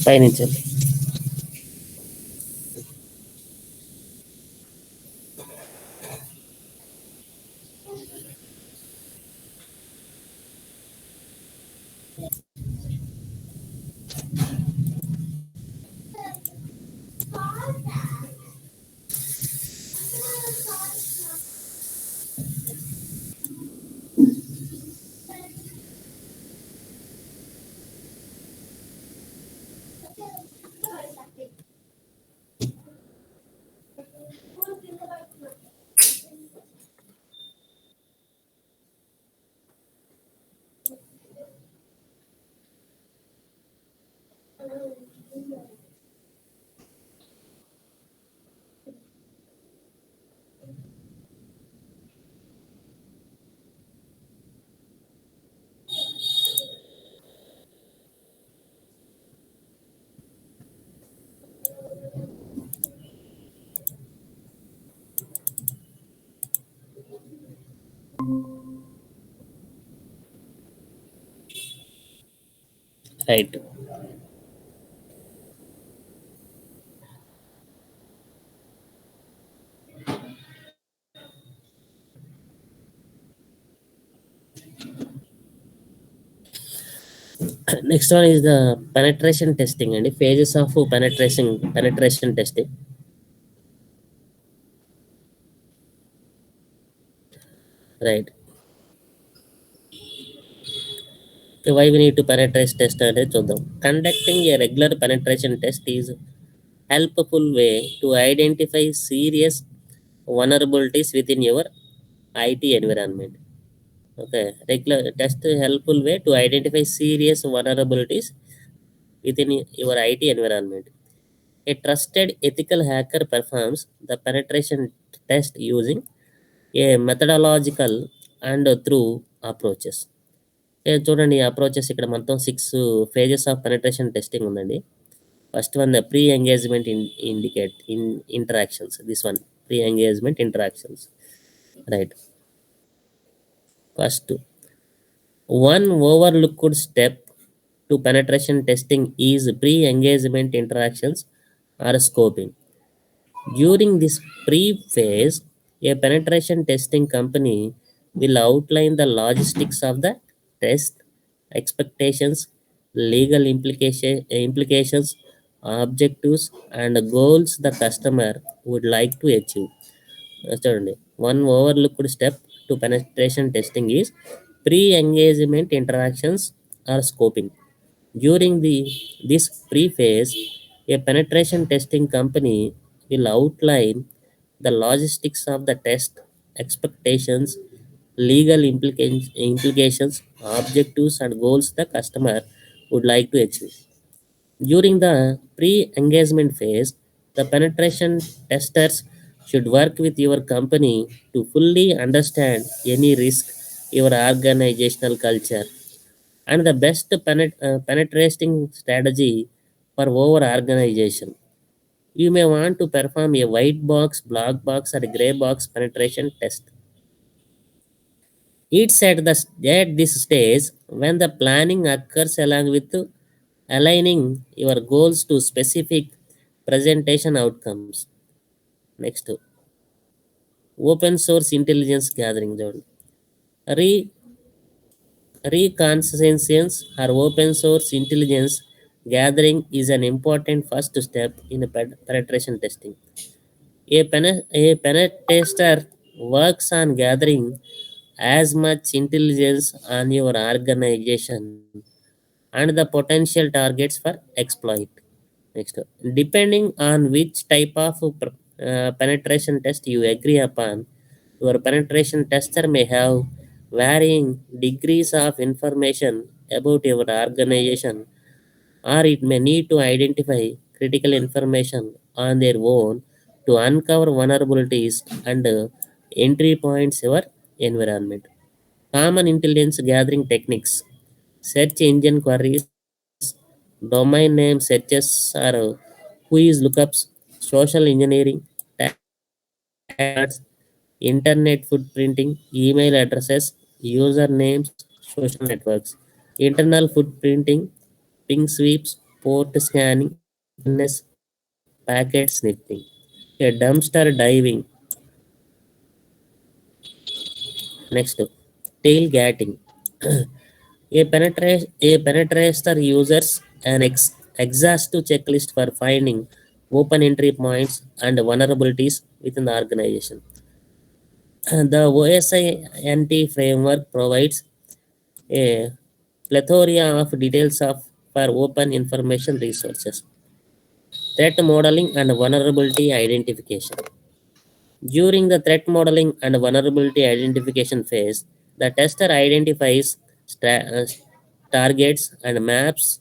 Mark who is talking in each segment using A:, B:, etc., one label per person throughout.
A: పయనించండి. Right. Next one is the penetration testing అండి. Phases of penetration testing. Right. Why we need to penetrate test అనేది చూద్దాం. Conducting a regular penetration test is helpful way to identify serious vulnerabilities within your IT environment. Okay, regular test helpful way to identify serious vulnerabilities within your IT environment. A trusted ethical hacker performs the penetration test using a methodological and through approaches. చూడండి, approaches ఇక్కడ మొత్తం 6 phases of penetration testing ఉందండి. First one, the pre-engagement interactions. This one, pre-engagement interactions. Right. First, one overlooked step to penetration testing is pre-engagement interactions or scoping. During this pre-phase, a penetration testing company will outline the logistics of the test, expectations, legal implications, objectives, and goals the customer would like to achieve. చూడండి, one overlooked step to penetration testing is pre-engagement interactions or scoping. During this pre-phase, a penetration testing company will outline the logistics of the test, expectations, legal implications, objectives, and goals the customer would like to achieve. During the pre-engagement phase, the penetration testers should work with your company to fully understand any risk, your organizational culture, and the best penetrating strategy for our organization. You may want to perform a white box, black box, or gray box penetration test. It's at this stage when the planning occurs along with aligning your goals to specific presentation outcomes. Next, open source intelligence gathering. Re Reconnaissance or open source intelligence gathering is an important first step in penetration testing. A penetester works on gathering as much intelligence on your organization and the potential targets for exploit. Next, depending on which type of penetration test you agree upon, your penetration tester may have varying degrees of information about your organization, or it may need to identify critical information on their own to uncover vulnerabilities and entry points your environment. Common intelligence gathering techniques, search engine queries, domain name searches or quiz lookups, social engineering, tags, internet footprinting, email addresses, usernames, social networks, internal footprinting, ping sweeps, port scanning, DNS, packet sniffing, a dumpster diving. Next, tailgating. A penetrator uses an exhaustive checklist for finding open entry points and vulnerabilities within the organization. The OSINT framework provides a plethora of details for open information resources, threat modeling, and vulnerability identification. During the threat modeling and vulnerability identification phase, the tester identifies targets and maps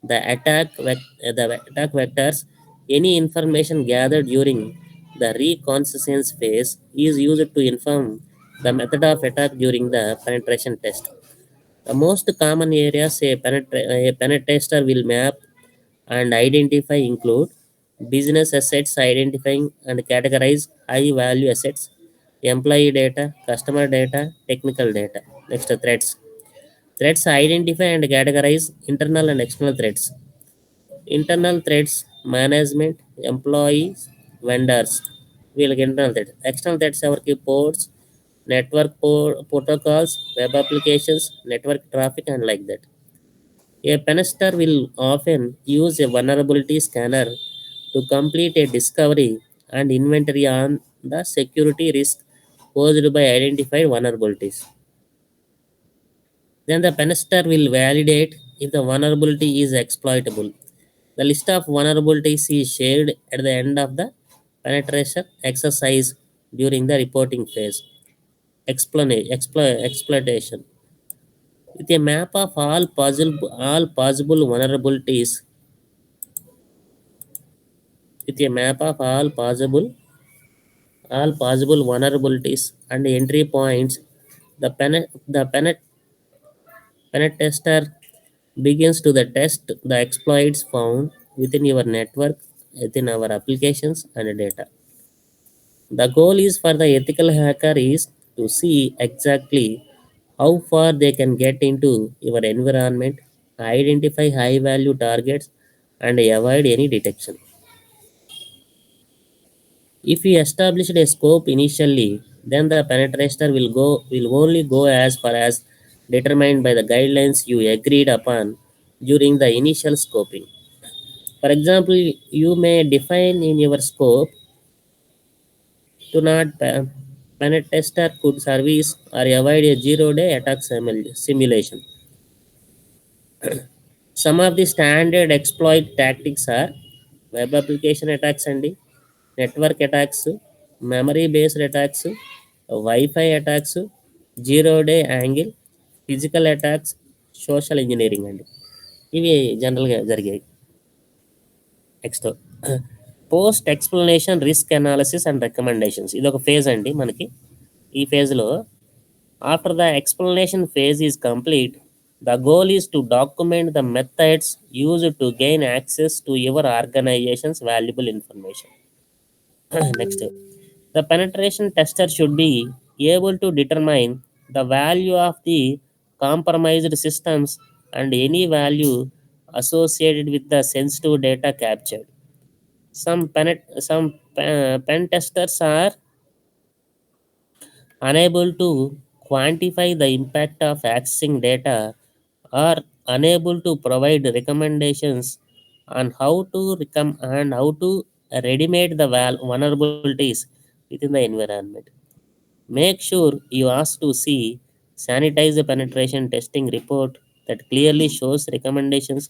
A: the attack vectors. Any information gathered during the reconnaissance phase is used to inform the method of attack during the penetration test. The most common areas a penetrator will map and identify include business assets, identifying and categorize high value assets, employee data, customer data, technical data. Next, threats. Threats identify and categorize internal and external threats. Internal threats management, employees, vendors. We'll get internal threats. External threats our keyboards, network protocols, web applications, network traffic, and like that. A penester will often use a vulnerability scanner to complete a discovery and inventory on the security risk posed by identified vulnerabilities. Then the penester will validate if the vulnerability is exploitable. The list of vulnerabilities is shared at the end of the penetration exercise during the reporting phase. Exploitation. With a map of all possible vulnerabilities, with a map of all possible vulnerabilities and entry points, the pen tester begins to the test the exploits found within your network, within our applications and data. The goal is for the ethical hacker is to see exactly how far they can get into your environment, identify high value targets, and avoid any detection. If you established a scope initially, then the penetrator will only go as far as determined by the guidelines you agreed upon during the initial scoping. For example, you may define in your scope to not penetrator could service or avoid a zero-day attack simulation. Some of the standard exploit tactics are web application attacks and network attacks, memory based attacks, Wi-Fi attacks, zero-day angle, physical attacks, social engineering అండి. ఇవి జనరల్గా జరిగాయి. Next post explanation risk analysis and recommendations ఇది ఒక phase అండి మనకి. ఈ ఫేజ్లో after the explanation phase is complete, the goal is to document the methods used to gain access to your organization's valuable information. Next, the penetration tester should be able to determine the value of the compromised systems and any value associated with the sensitive data captured. Some pen testers are unable to quantify the impact of accessing data or unable to provide recommendations on how to remediate the vulnerabilities within the environment. Make sure you ask to see sanitize the penetration testing report that clearly shows recommendations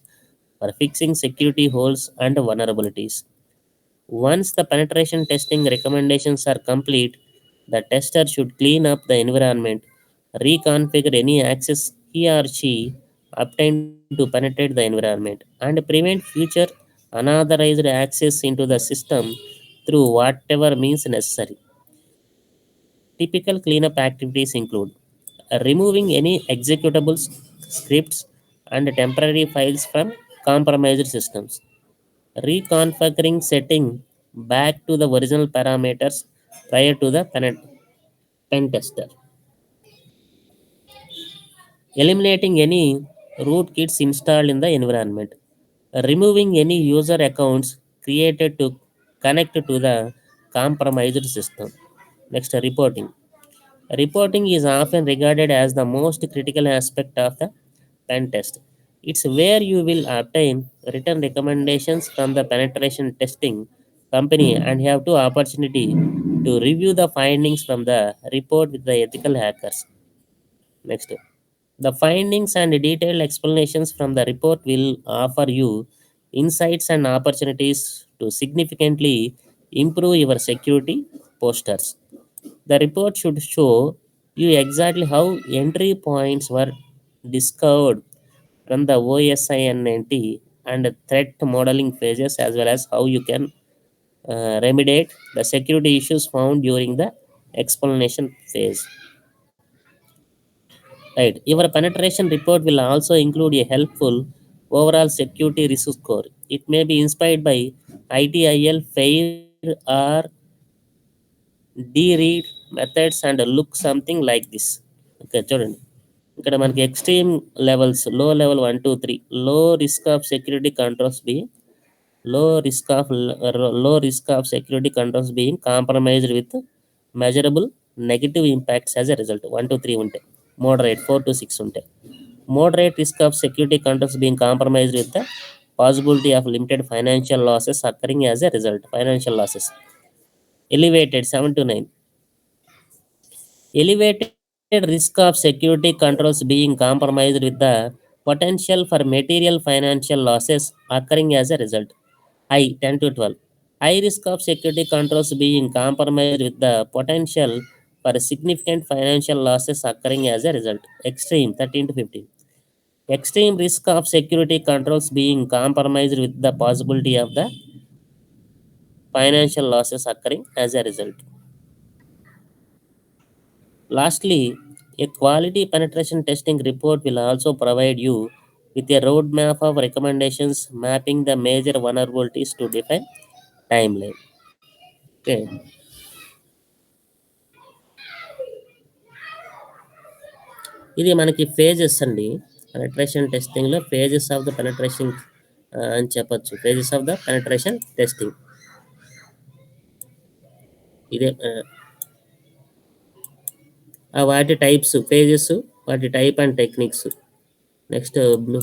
A: for fixing security holes and vulnerabilities. Once the penetration testing recommendations are complete, the tester should clean up the environment, reconfigure any access he or she obtained to penetrate the environment, and prevent future unauthorized access into the system through whatever means necessary. Typical cleanup activities include removing any executables, scripts, and temporary files from compromised systems, reconfiguring setting back to the original parameters prior to the pen tester, eliminating any rootkits installed in the environment, removing any user accounts created to connect to the compromised system. Next, reporting. Reporting is often regarded as the most critical aspect of the pen test. It's where you will obtain written recommendations from the penetration testing company and have to opportunity to review the findings from the report with the ethical hackers. Next, the findings and detailed explanations from the report will offer you insights and opportunities to significantly improve your security posters. The report should show you exactly how entry points were discovered from the OSINT and threat modeling phases, as well as how you can remediate the security issues found during the explanation phase. Right. Your penetration report will also include a helpful overall security risk score. It may be inspired by ITIL, FAIR, or D-read methods and look something like this. Okay, చూడండి. ఇక్కడ మనకి extreme levels లో level 1 2 3 low risk of security controls be low risk of security controls being compromised with measurable negative impacts as a result. 1 2 3 ఉంటాయి. Moderate 4 to 6 ఉంటాయి. Moderate risk of security controls being compromised with the possibility of limited financial losses occurring as a result. Financial losses. Elevated 7 to 9. Elevated risk of security controls being compromised with the potential for material financial losses occurring as a result. High 10 to 12. High risk of security controls being compromised with the potential for significant financial losses occurring as a result. Extreme 13 to 15. Extreme risk of security controls being compromised with the possibility of the financial losses occurring as a result. Lastly, a quality penetration testing report will also provide you with a roadmap of recommendations mapping the major vulnerabilities to define timeline. Okay. ఇది మనకి phases అండి. Penetration టెస్టింగ్లో phases of the penetration అని చెప్పొచ్చు. Phases of the penetration testing ఇదే వాటి types phases, వాటి type and techniques. Next blue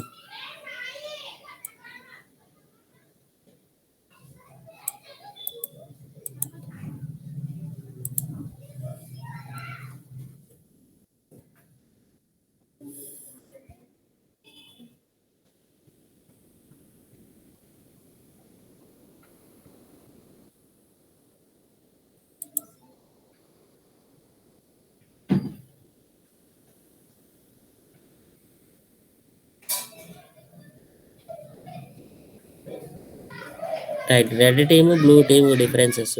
A: right, red team blue team differences.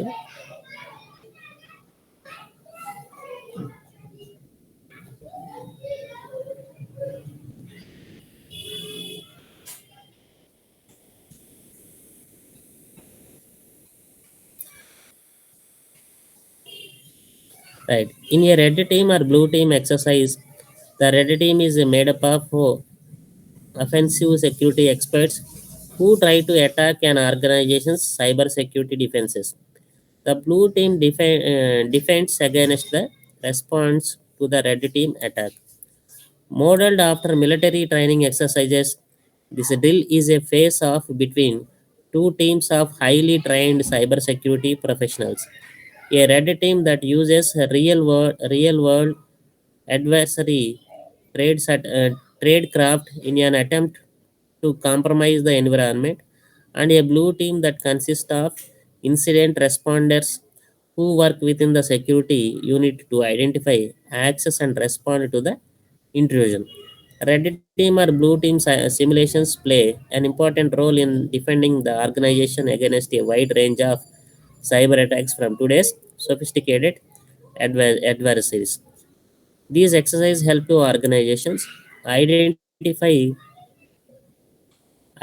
A: Right. In a red team or blue team exercise, the red team is made up of offensive security experts who try to attack an organization's cyber security defenses. The blue team defends against the response to the red team attack. Modeled after military training exercises, this drill is a face-off between two teams of highly trained cybersecurity professionals. A red team that uses real world adversary tradecraft in an attempt to compromise the environment, and a blue team that consists of incident responders who work within the security unit to identify, access, and respond to the intrusion. Red team or blue team simulations play an important role in defending the organization against a wide range of cyber attacks from today's sophisticated adversaries. These exercises help to organizations identify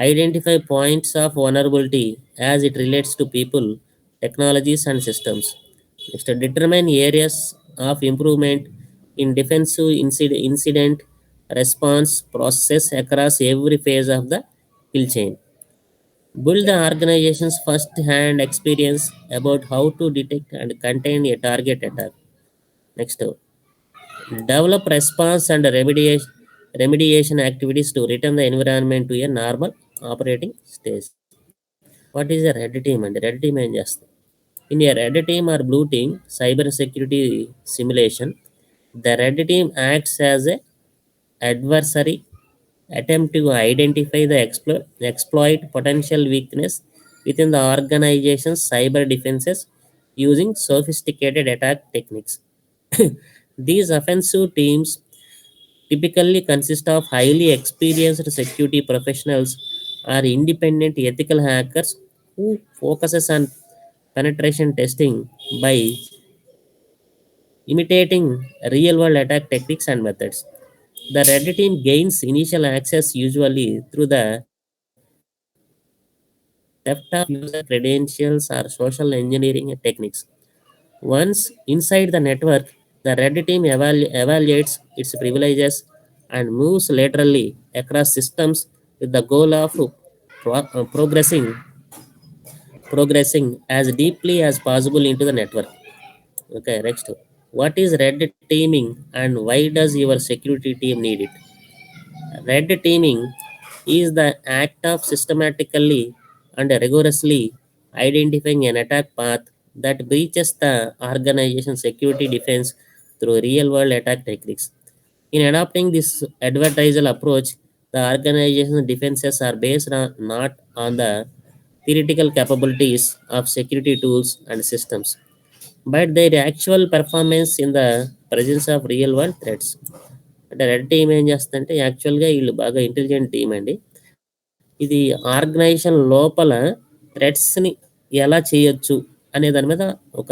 A: identify points of vulnerability as it relates to people, technologies, and systems. Next, determine areas of improvement in defensive incident response process across every phase of the kill chain. Build the organization's first-hand experience about how to detect and contain a target attack. Next, develop response and remediation activities to return the environment to a normal operating stage. What is a red team? And red team ఏం చేస్తుంది? In a red team or blue team cyber security simulation, the red team acts as a adversary attempt to identify the exploit potential weakness within the organization's cyber defenses using sophisticated attack techniques. These offensive teams typically consist of highly experienced security professionals or independent ethical hackers who focuses on penetration testing by imitating real world attack techniques and methods. The red team gains initial access usually through the theft of user credentials or social engineering techniques. Once inside the network, the red team evaluates its privileges and moves laterally across systems with the goal of progressing as deeply as possible into the network. Okay, next. What is red teaming and why does your security team need it? Red teaming is the act of systematically and rigorously identifying an attack path that breaches the organization's security defense through real world attack techniques. In adopting this adversarial approach, the organization's defenses are based not on the theoretical capabilities of security tools and systems, but their actual performance in the presence of real world threats. అంటే red team ఏం చేస్తుందంటే యాక్చువల్గా వీళ్ళు బాగా intelligent team అండి. ఇది organisation లోపల థ్రెడ్స్ని ఎలా చేయొచ్చు అనే దాని మీద ఒక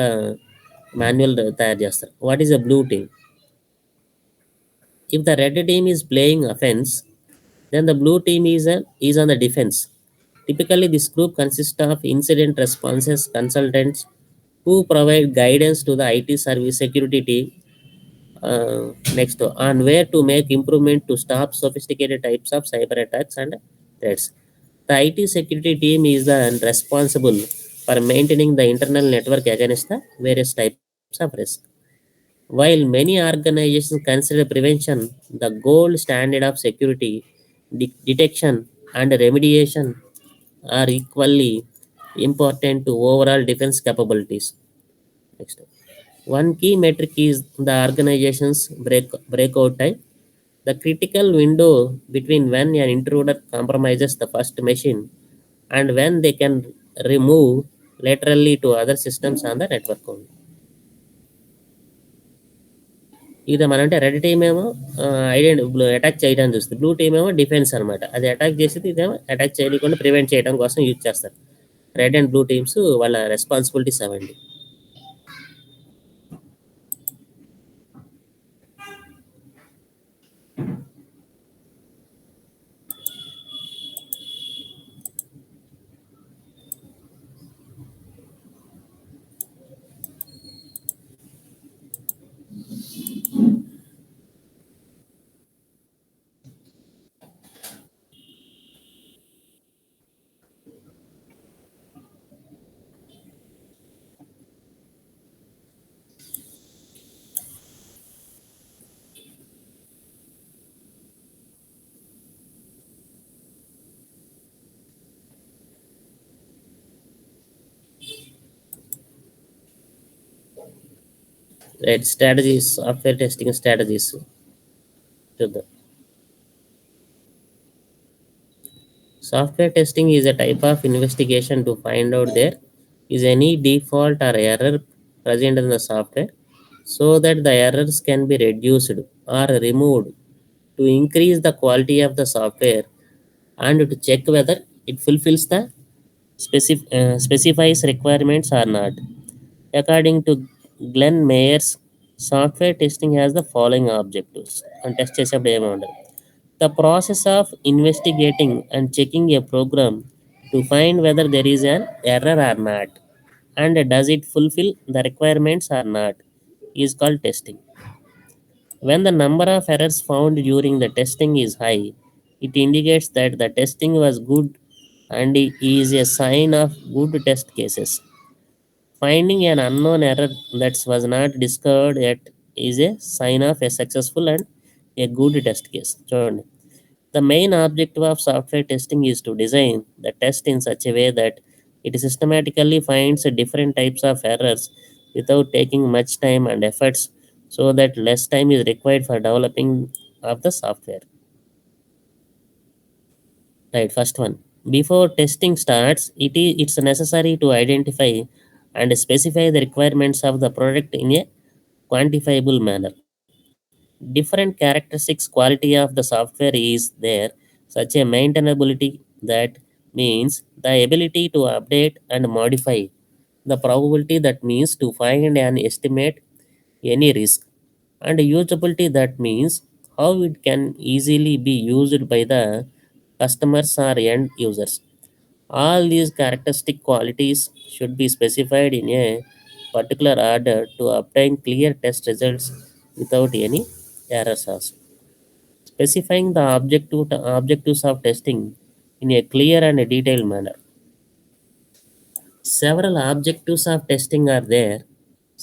A: మాన్యువల్ తయారు చేస్తారు. What is a blue team? If the red team is playing offense, then the blue team is on the defense. Typically, this group consists of incident responses consultants who provide guidance to the IT service security team. Next, on where to make improvement to stop sophisticated types of cyber attacks and threats. The IT security team is the responsible for maintaining the internal network against the various types of risk. While many organizations consider prevention the gold standard of security, detection and remediation are equally important to overall defense capabilities. Next, one key metric is the organization's breakout time. The critical window between when an intruder compromises the first machine and when they can remove laterally to other systems on the network only. ఇదేమని అంటే red team ఏమో attack చేయడానికి చూస్తుంది, blue team ఏమో defence అనమాట. అది attack చేసేది, ఇదేమో attack చేయకుండా ప్రివెంట్ చేయడం కోసం యూజ్ చేస్తారు. రెడ్ అండ్ బ్లూ టీమ్స్ వాళ్ళ రెస్పాన్సిబిలిటీస్ అవండి. Right, strategies, software testing strategies చూద్దాం. Software testing is a type of investigation to find out their is any default or error present in the software so that the errors can be reduced or removed to increase the quality of the software and to check whether it fulfills the specifies requirements or not. According to Glenn Mayers, software testing has the following objectives. And test చేసేప్పుడు ఏమంటారు? The process of investigating and checking a program to find whether there is an error or not and does it fulfill the requirements or not is called testing. When the number of errors found during the testing is high, it indicates that the testing was good and is a sign of good test cases. Finding an unknown error that was not discovered yet is a sign of a successful and a good test case. చూడండి. The main objective of software testing is to design the test in such a way that it systematically finds different types of errors without taking much time and efforts so that less time is required for developing of the software. Right, first one. Before testing starts, it's necessary to identify and specify the requirements of the product in a quantifiable manner. Different characteristics quality of the software is there, such a maintainability that means the ability to update and modify, the probability that means to find and estimate any risk, and usability that means how it can easily be used by the customers or end users. All these characteristic qualities should be specified in a particular order to obtain clear test results without any errors also. Specifying the objectives of testing in a clear and detailed manner. Several objectives of testing are there,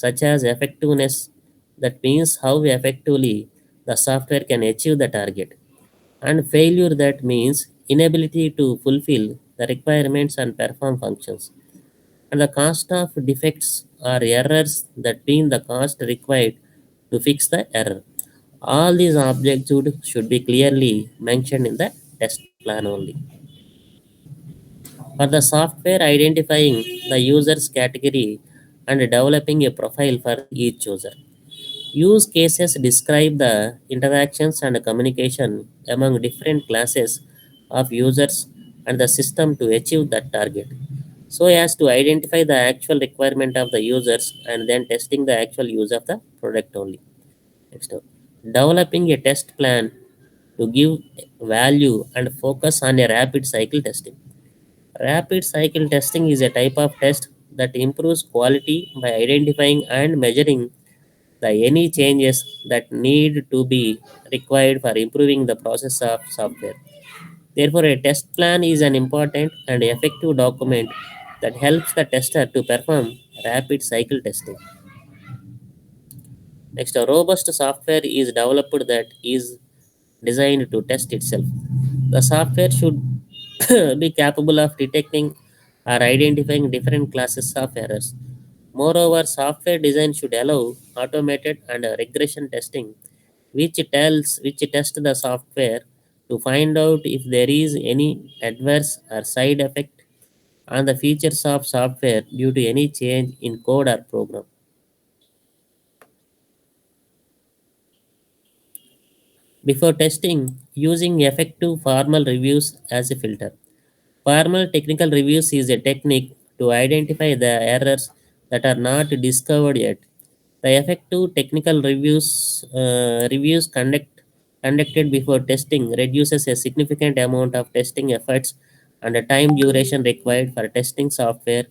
A: such as effectiveness, that means how effectively the software can achieve the target, and failure, that means inability to fulfill the requirements and perform functions, and the cost of defects or errors, that mean the cost required to fix the error. All these objectives should be clearly mentioned in the test plan only. For the software, identifying the user's category and developing a profile for each user. Use cases describe the interactions and communication among different classes of users and the system to achieve that target, so as to identify the actual requirement of the users and then testing the actual use of the product only. Next up, developing a test plan to give value and focus on a rapid cycle testing. Rapid cycle testing is a type of test that improves quality by identifying and measuring the any changes that need to be required for improving the process of software. Therefore, a test plan is an important and effective document that helps the tester to perform rapid cycle testing. Next, a robust software is developed that is designed to test itself. The software should be capable of detecting or identifying different classes of errors. Moreover, software design should allow automated and regression testing, which test the software to find out if there is any adverse or side effect on the features of software due to any change in code or program. Before testing, using effective formal reviews as a filter. Formal technical reviews is a technique to identify the errors that are not discovered yet. The effective technical reviews conducted before testing reduces a significant amount of testing efforts and the time duration required for testing software,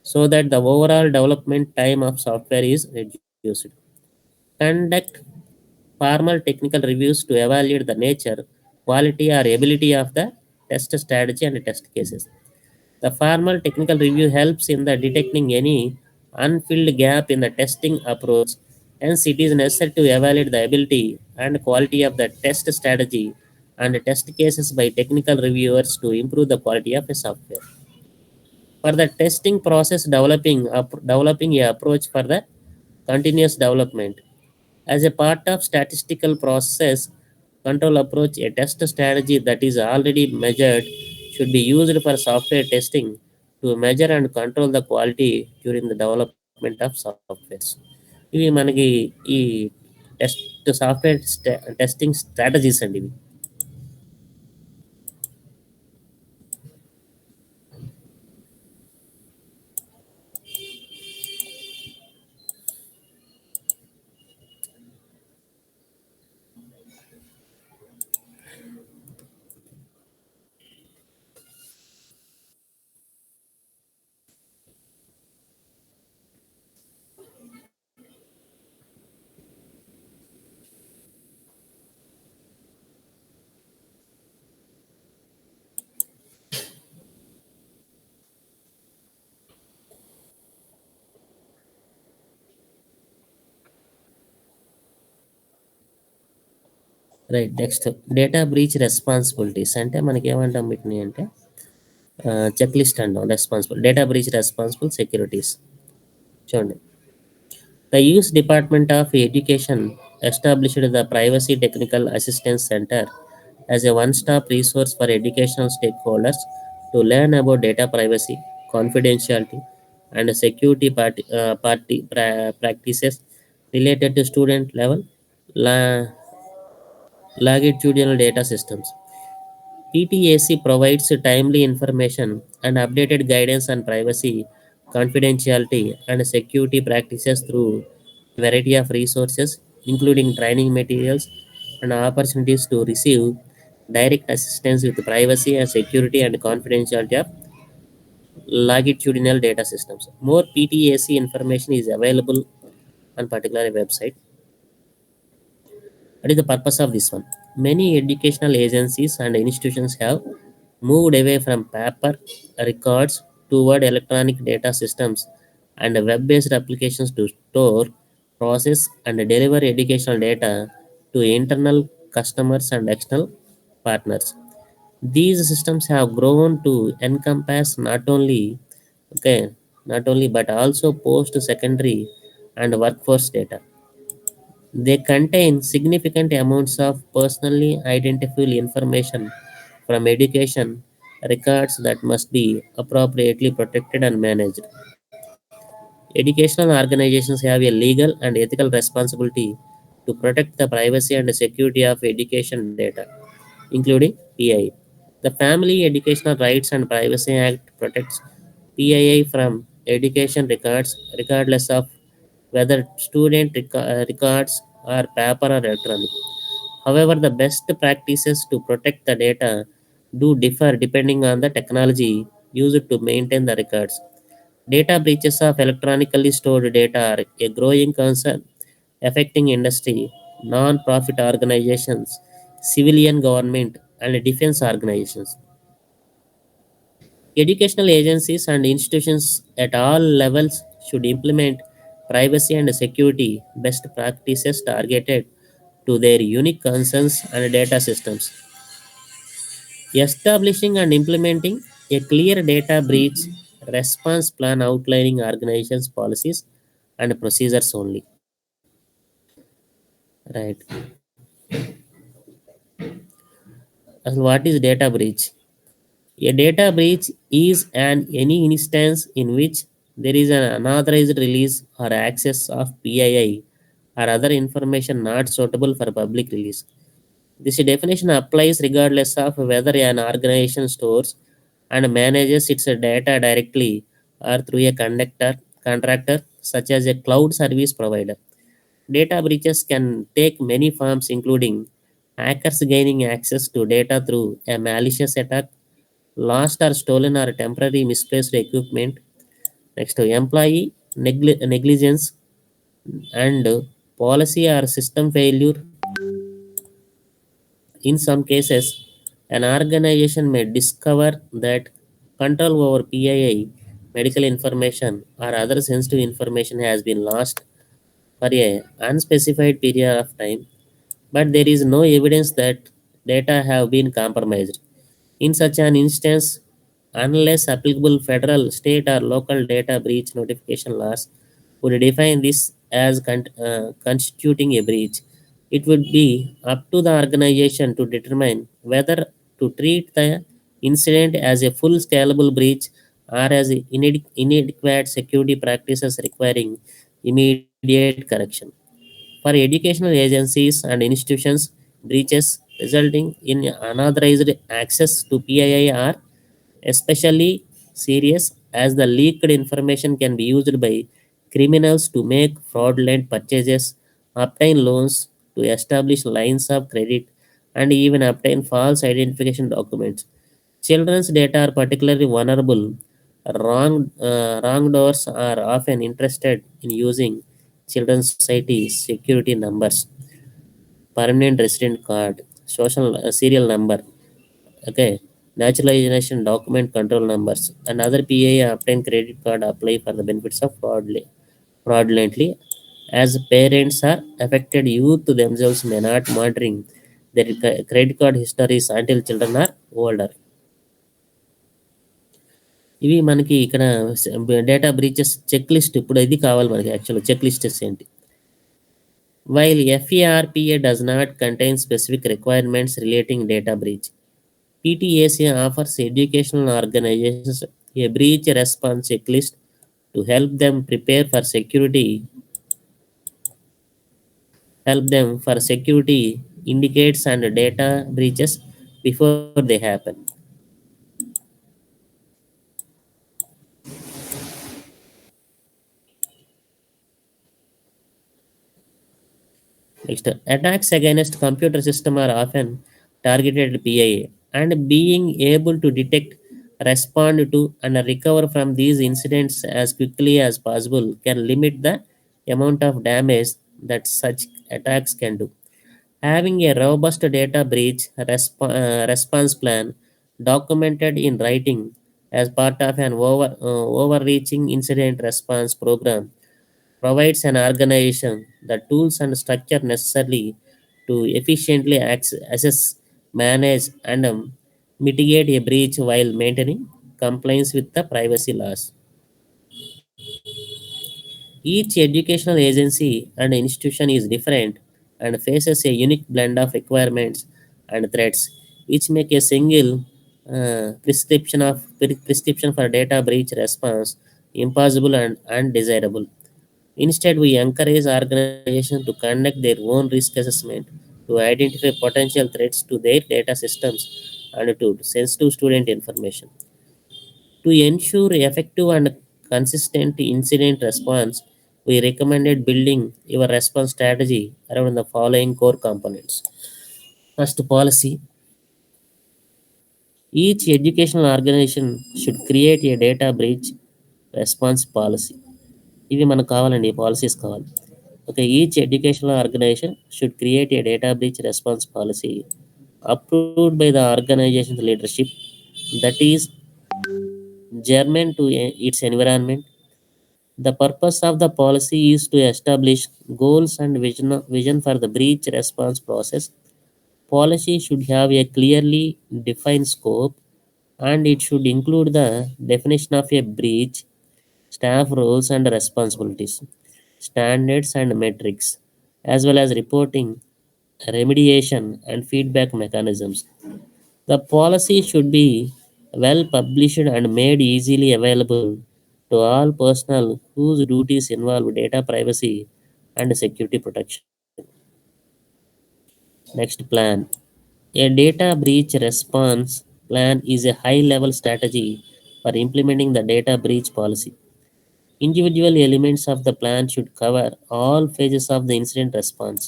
A: so that the overall development time of software is reduced. Conduct formal technical reviews to evaluate the nature, quality, or ability of the test strategy and test cases. The formal technical review helps in the detecting any unfilled gap in the testing approach. Hence, it is necessary to evaluate the ability and quality of the test strategy and test cases by technical reviewers to improve the quality of a software. For the testing process, developing a approach for the continuous development. As a part of statistical process control approach, a test strategy that is already measured should be used for software testing to measure and control the quality during the development of softwares. ఇవి మనకి ఈ test software testing strategies అండి ఇవి. Right. Next data breach responsibilities అంటే మనకి ఏమంటాం వీటిని అంటే చెక్ లిస్ట్ అంటాం. Responsible data breach responsible securities చూడండి. The US Department of Education established the Privacy Technical Assistance Center as a one-stop resource for educational stakeholders to learn about data privacy, confidentiality, and security practices related to student level la- longitudinal data systems. PTAC provides timely information and updated guidance on privacy, confidentiality, and security practices through a variety of resources, including training materials and opportunities to receive direct assistance with privacy and security and confidentiality of longitudinal data systems. More PTAC information is available on particular website. What is the purpose of this one? Many educational agencies and institutions have moved away from paper records toward electronic data systems and web based applications to store, process, and deliver educational data to internal customers and external partners. These systems have grown to encompass okay, not only but also post secondary and workforce data. They contain significant amounts of personally identifiable information from education records that must be appropriately protected and managed. Educational organizations have a legal and ethical responsibility to protect the privacy and security of education data, including PII. The Family Educational Rights and Privacy Act protects PII from education records regardless of whether records are paper or electronic. However, the best practices to protect the data do differ depending on the technology used to maintain the records. Data breaches of electronically stored data are a growing concern affecting industry, non-profit organizations, civilian government, and defense organizations. Educational agencies and institutions at all levels should implement privacy and security best practices targeted to their unique concerns and data systems. Establishing and implementing a clear data breach response plan outlining organizations' policies and procedures only. Right. And what is data breach? A data breach is any instance in which there is an unauthorized release or access of PII or other information not suitable for public release. This definition applies regardless of whether an organization stores and manages its data directly or through a contractor such as a cloud service provider. Data breaches can take many forms, including hackers gaining access to data through a malicious attack, lost or stolen or temporary misplaced equipment. Next, employee negligence and policy or system failure. In some cases, an organization may discover that control over PII, medical information, or other sensitive information has been lost for a unspecified period of time, but there is no evidence that data have been compromised. In such an instance, unless applicable federal, state, or local data breach notification laws would define this as constituting a breach, it would be up to the organization to determine whether to treat the incident as a full scalable breach or as inadequate security practices requiring immediate correction. For educational agencies and institutions, breaches resulting in unauthorized access to PII are especially serious as the leaked information can be used by criminals to make fraudulent purchases, obtain loans, to establish lines of credit, and even obtain false identification documents. Children's data are particularly vulnerable. Wrongdoers are often interested in using children's society security numbers, permanent resident card, social serial number, okay, naturalization document control numbers, and other PA obtain credit card apply for the benefits of fraudulently. As parents are affected, youth themselves may not monitoring their credit card histories until children are older. ఇవి మనకి ఇక్కడ data breaches check list ఇప్పుడు ఇది కావాలి మనకి actual check లిస్టెస్ ఏంటి. While FERPA does not contain specific requirements relating data breach, PTAC offers educational organizations a breach response checklist to help them for security indicates and data breaches before they happen. Next, attacks against computer system are often targeted at PIA, and being able to detect, respond to, and recover from these incidents as quickly as possible can limit the amount of damage that such attacks can do. Having a robust data breach response plan documented in writing as part of an overreaching incident response program provides an organization the tools and structure necessary to efficiently assess, manage, and mitigate a breach while maintaining compliance with the privacy laws. Each educational agency and institution is different and faces a unique blend of requirements and threats, which make a single prescription for data breach response impossible and undesirable. Instead, we encourage organizations to conduct their own risk assessment to identify potential threats to their data systems and to sensitive student information. To ensure effective and consistent incident response, we recommended building your response strategy around the following core components. First, policy. Each educational organization should create a data breach response policy. ఇవి మనకు కావాలండి, policies కావాలి. Okay, each educational organization should create a data breach response policy approved by the organization's leadership that is germane to its environment. The purpose of the policy is to establish goals and vision for the breach response process. Policy should have a clearly defined scope and it should include the definition of a breach, staff roles and responsibilities, standards and metrics, as well as reporting, remediation, and feedback mechanisms. The policy should be well published and made easily available to all personnel whose duties involve data privacy and security protection. Next, plan. A data breach response plan is a high level strategy for implementing the data breach policy. Individual elements of the plan should cover all phases of the incident response,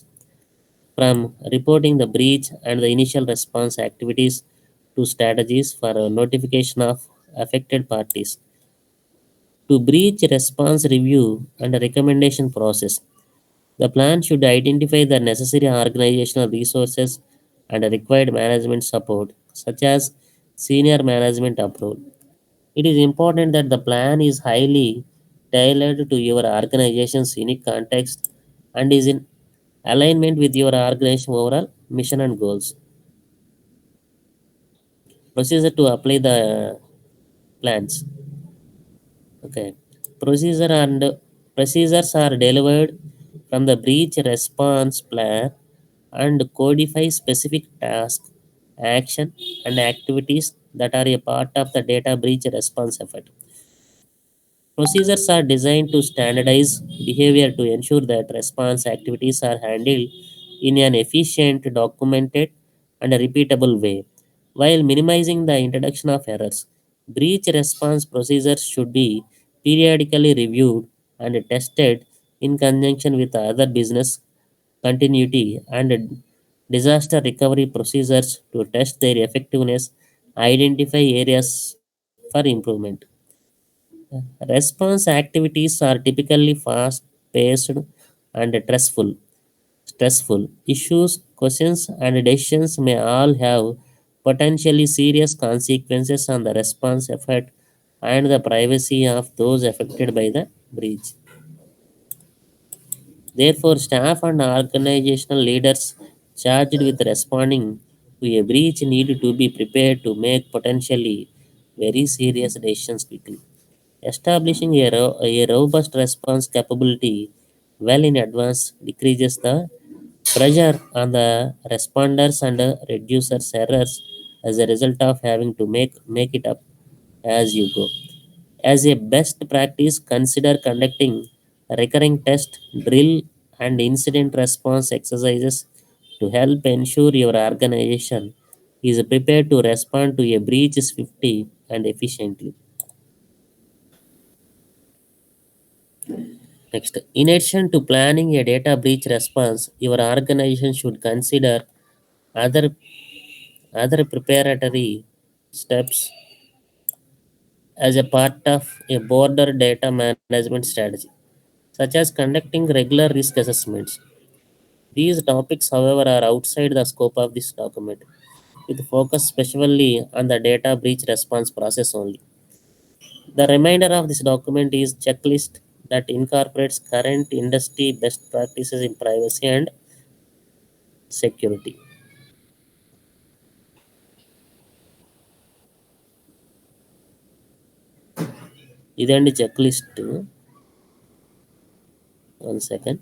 A: from reporting the breach and the initial response activities to strategies for notification of affected parties, to breach response review and recommendation process. The plan should identify the necessary organizational resources and required management support, such as senior management approval. It is important that the plan is highly tailored to your organization's unique context and is in alignment with your organization's overall mission and goals. Procedure to apply the plans. Okay. Procedure and procedures are delivered from the breach response plan and codify specific tasks, action, and activities that are a part of the data breach response effort. Procedures are designed to standardize behavior to ensure that response activities are handled in an efficient, documented, and repeatable way, while minimizing the introduction of errors. Breach response procedures should be periodically reviewed and tested in conjunction with other business continuity and disaster recovery procedures to test their effectiveness, identify areas for improvement. Response activities are typically fast paced and stressful. Issues, questions, and decisions may all have potentially serious consequences on the response effort and the privacy of those affected by the breach. Therefore, staff and organizational leaders charged with responding to a breach need to be prepared to make potentially very serious decisions quickly. Establishing a robust response capability well in advance decreases the pressure on the responders and reduces errors as a result of having to make it up as you go. As a best practice, consider conducting recurring test, drill, and incident response exercises to help ensure your organization is prepared to respond to a breach swiftly and efficiently. Next, in addition to planning a data breach response, your organization should consider other other preparatory steps as a part of a border data management strategy, such as conducting regular risk assessments. These topics, however, are outside the scope of this document, with focus specifically on the data breach response process only. The remainder of this document is checklist that incorporates current industry best practices in privacy and security. ఇదండి check list. One second.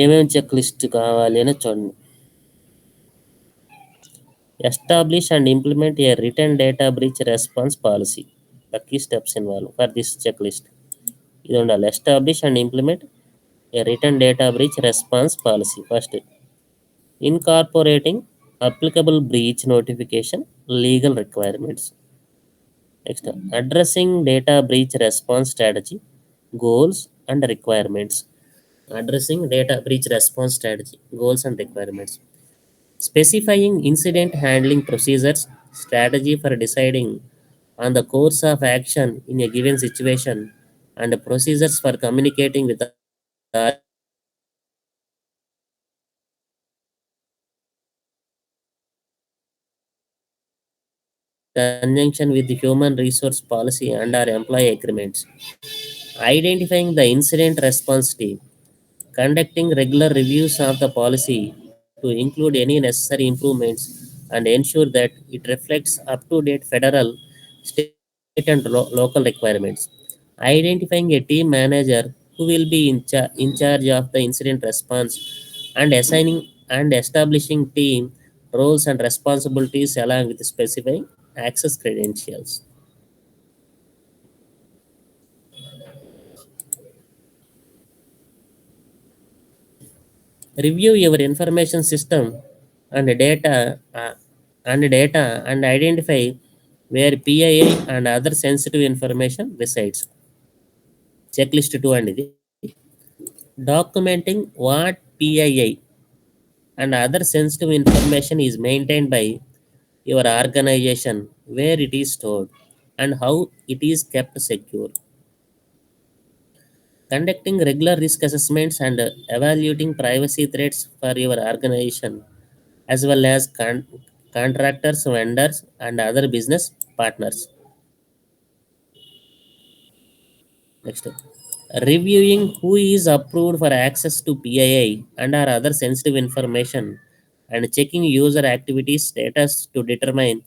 A: ఏమేమి check list కావాలి అని చూడండి. Establish and implement a return data breach response policy. The key steps involve for this check list. ఇది ఉండాలి. Establish and implement a return data breach response policy. First, incorporating applicable breach notification legal requirements. Next, addressing data breach response strategy, goals and requirements. Addressing data breach response strategy, goals and requirements. Specifying incident handling procedures, strategy for deciding on the course of action in a given situation, and procedures for communicating with the conjunction with the human resource policy and our employee agreements. Identifying the incident response team, conducting regular reviews of the policy to include any necessary improvements and ensure that it reflects up to date federal, state, and local requirements. Identifying a team manager who will be in charge of the incident response and assigning and establishing team roles and responsibilities along with specifying access credentials. Review your information system and data and identify where PII and other sensitive information resides. Checklist 2 and ఇది. Documenting what PII and other sensitive information is maintained by your organization, where it is stored, and how it is kept secure. Conducting regular risk assessments and evaluating privacy threats for your organization, as well as contractors, vendors, and other business partners. Next, reviewing who is approved for access to PII and or other sensitive information, and checking user activity status to determine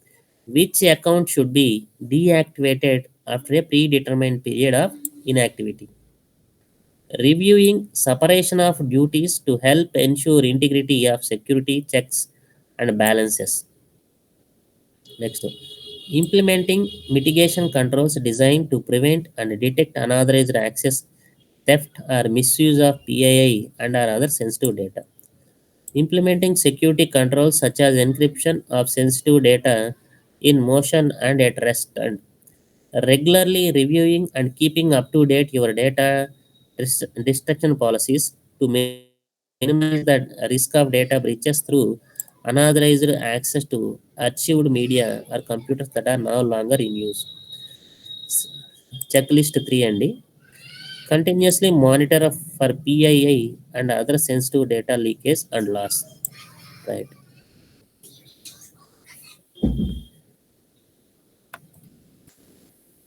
A: which account should be deactivated after a predetermined period of inactivity. Reviewing separation of duties to help ensure integrity of security checks and balances. Next, implementing mitigation controls designed to prevent and detect unauthorized access, theft, or misuse of PII and or other sensitive data. Implementing security controls such as encryption of sensitive data in motion and at rest, and regularly reviewing and keeping up to date your data destruction policies to minimize the risk of data breaches through unauthorized access to archived media or computers that are no longer in use. Checklist 3 అండి. Continuously monitor for PII and other sensitive data leakage and loss. Right.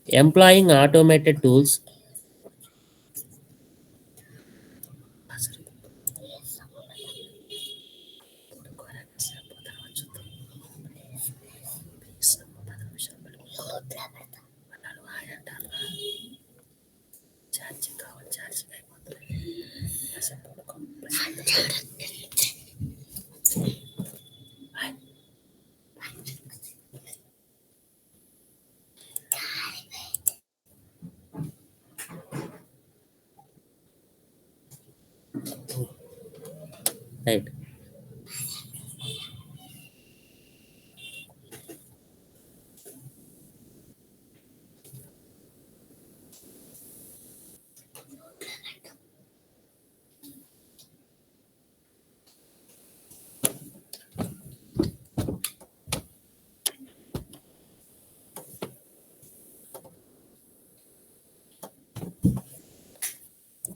A: Employing automated tools. Right.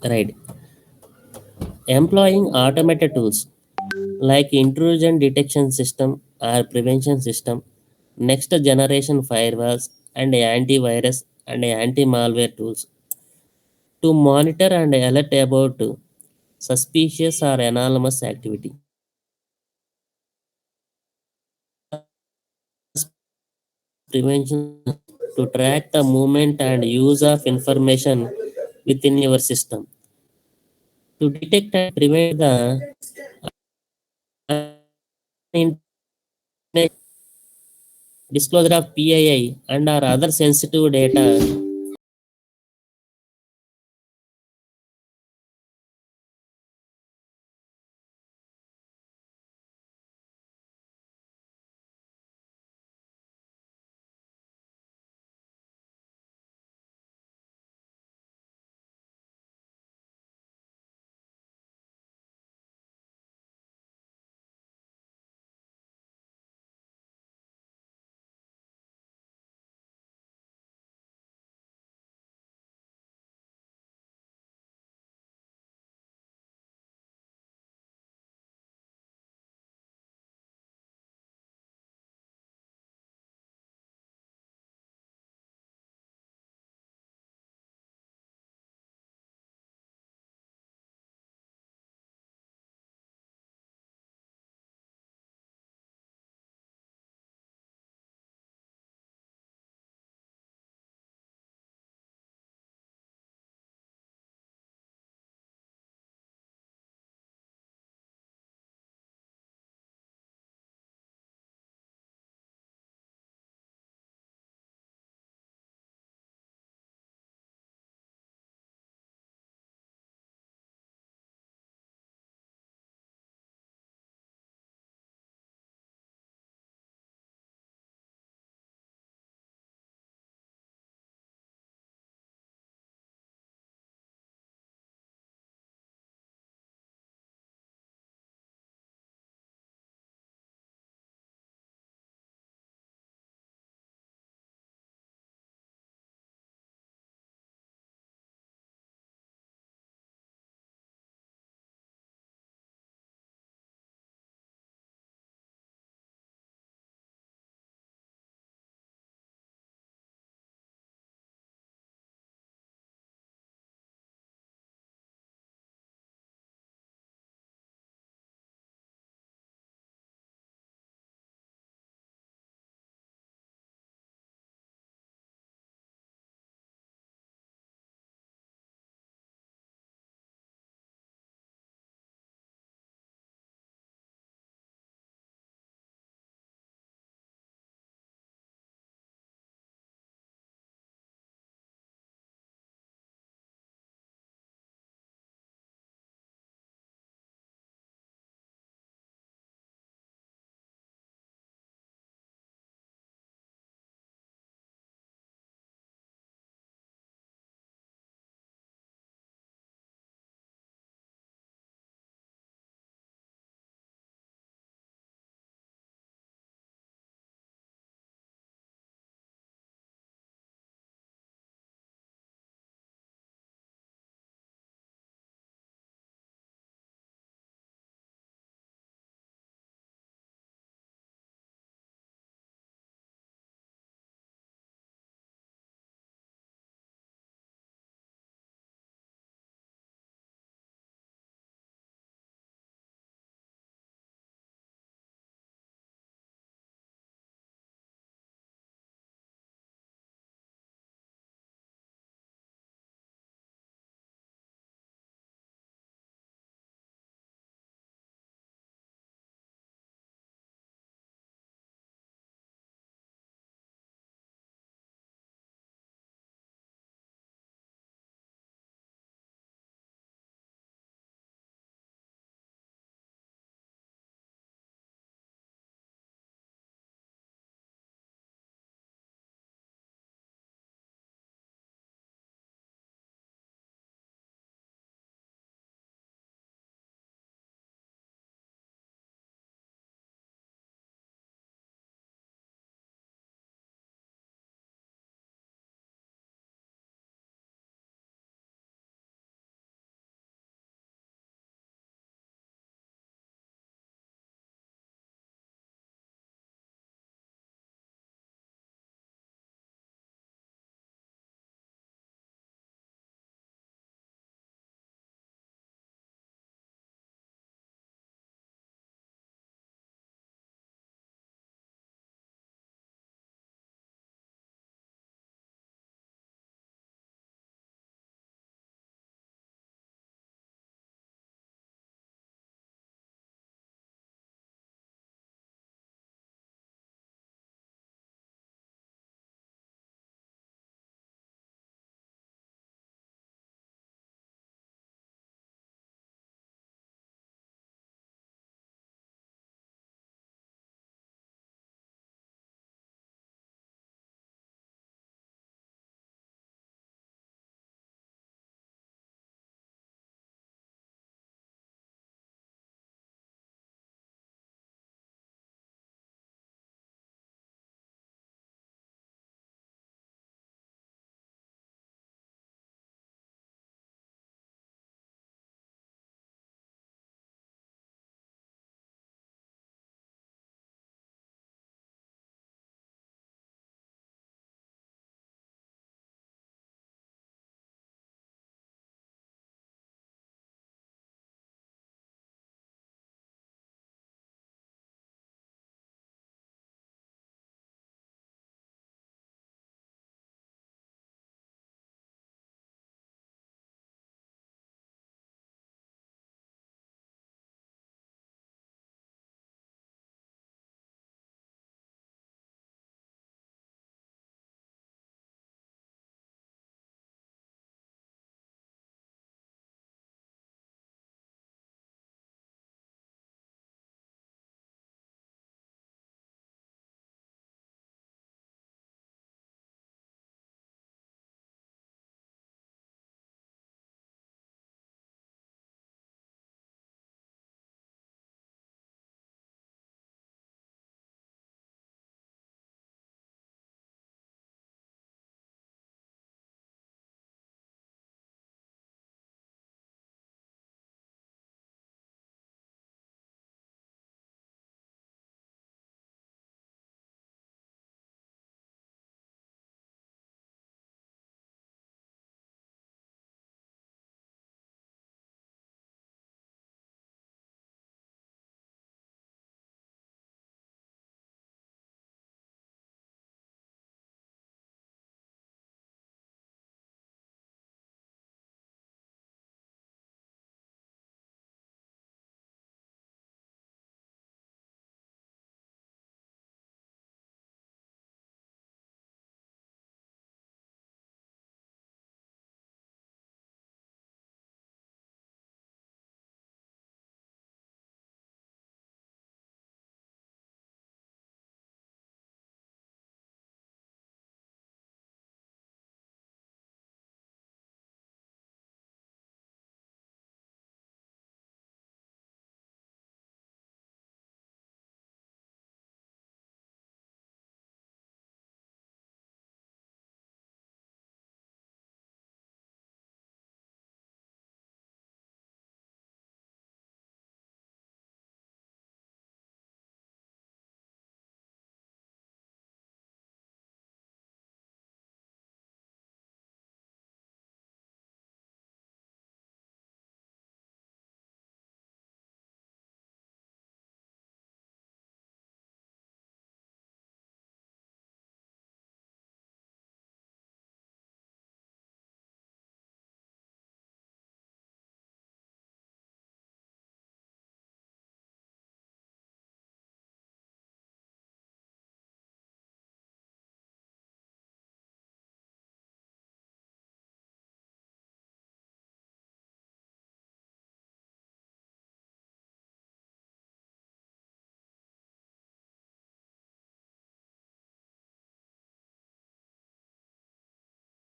A: Right. Employing automated tools like intrusion detection system or prevention system, next generation firewalls, and antivirus and anti-malware tools to monitor and alert about suspicious or anomalous activity. Prevention to track the movement and use of information within your system to detect and prevent the disclosure of PII and or other sensitive data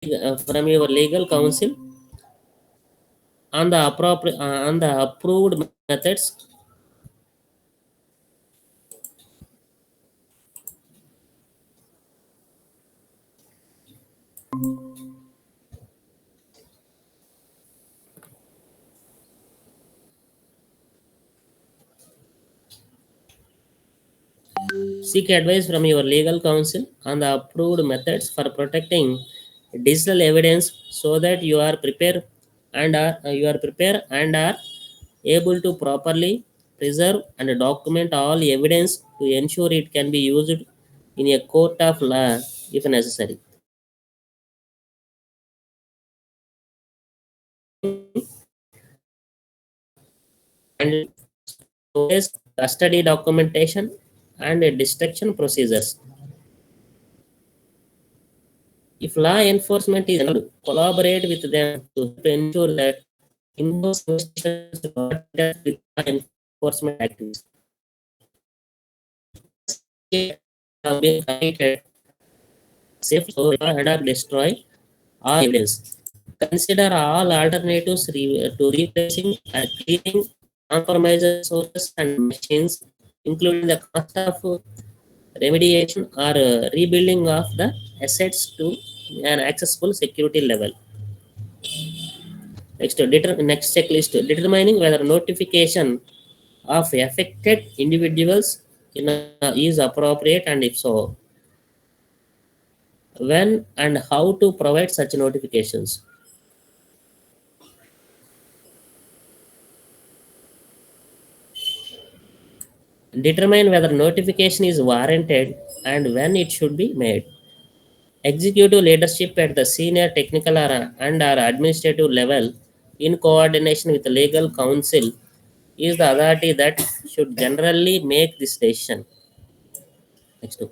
A: from your legal counsel on the appropriate on the approved methods. Seek advice from your legal counsel on the approved methods for protecting digital evidence so that you are prepared and are able to properly preserve and document all evidence to ensure it can be used in a court of law if necessary. And storage, custody documentation, and destruction procedures. If law enforcement is allowed, collaborate with them to ensure that in-house investigations are conducted with law enforcement activities have been committed safely and are destroy all evidence. Consider all alternatives to replacing and cleaning compromised sources and machines, including the cost of remediation or rebuilding of the assets to an accessible security level. Next checklist, determining whether notification of affected individuals is appropriate, and if so, when and how to provide such notifications. Determine whether notification is warranted and when it should be made. Executive leadership at the senior technical and/or administrative level, in coordination with the legal counsel, is the authority that should generally make this decision. Next.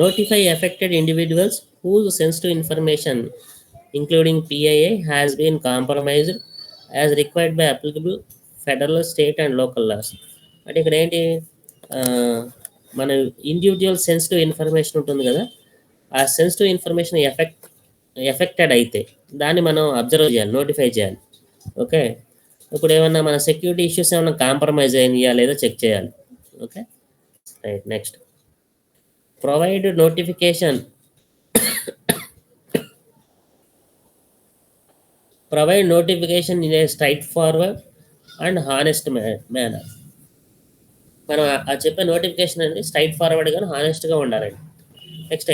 A: Notify affected individuals whose sensitive information, including PIA, has been compromised as required by applicable federal, state, and local laws. అంటే ఇక్కడ ఏంటి, ఆ, మన individual sensitive information ఉంటుంది కదా, ఆ sensitive information affected అయితే దాన్ని మనం అబ్జర్వ్ చేయాలి, నోటిఫై చేయాలి. ఓకే, ఇప్పుడు ఏమన్నా మన సెక్యూరిటీ ఇష్యూస్ ఏమన్నా కాంప్రమైజ్ అయినాయా లేదా చెక్ చేయాలి. Okay, right. Next, provide notification provide notification in a straightforward and honest manner. మనం ఆ చెప్పే నోటిఫికేషన్ అనేది స్ట్రైట్ ఫార్వర్డ్ గాను హానెస్ట్గా ఉండాలండి. నెక్స్ట్,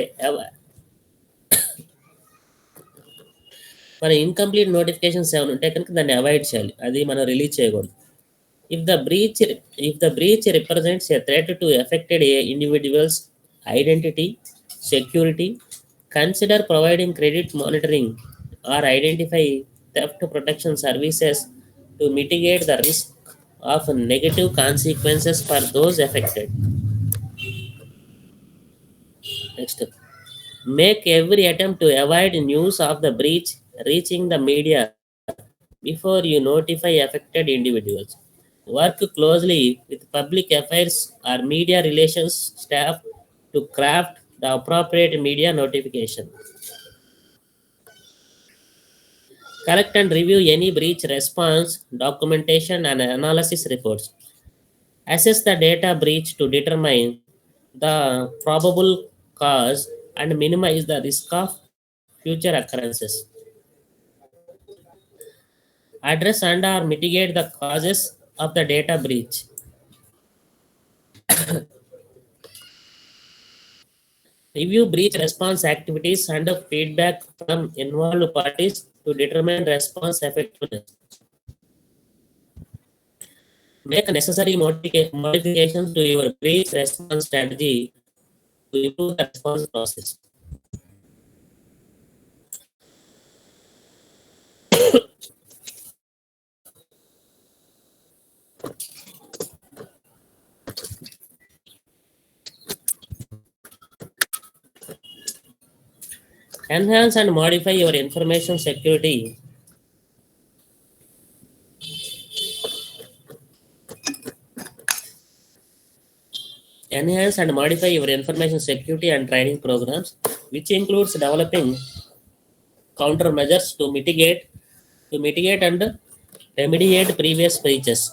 A: మన ఇన్కంప్లీట్ నోటిఫికేషన్స్ ఏమైనా ఉంటే కనుక దాన్ని అవాయిడ్ చేయాలి, అది మనం రిలీజ్ చేయకూడదు. If the breach if the breach represents a threat to affected individuals identity, security, consider providing credit monitoring or identify theft protection services to mitigate the risk of negative consequences for those affected. Next, make every attempt to avoid news of the breach reaching the media before you notify affected individuals. Work closely with public affairs or media relations staff to craft the appropriate media notification. Collect and review any breach response, documentation, and analysis reports. Assess the data breach to determine the probable cause and minimize the risk of future occurrences. Address and/or mitigate the causes of the data breach. Review breach response activities and feedback from involved parties to determine response effectiveness. Make necessary modifications to your breach response strategy to improve the response process. Enhance and modify your information security. enhance and modify your information security and training programs, which includes developing countermeasures to mitigate and remediate previous breaches.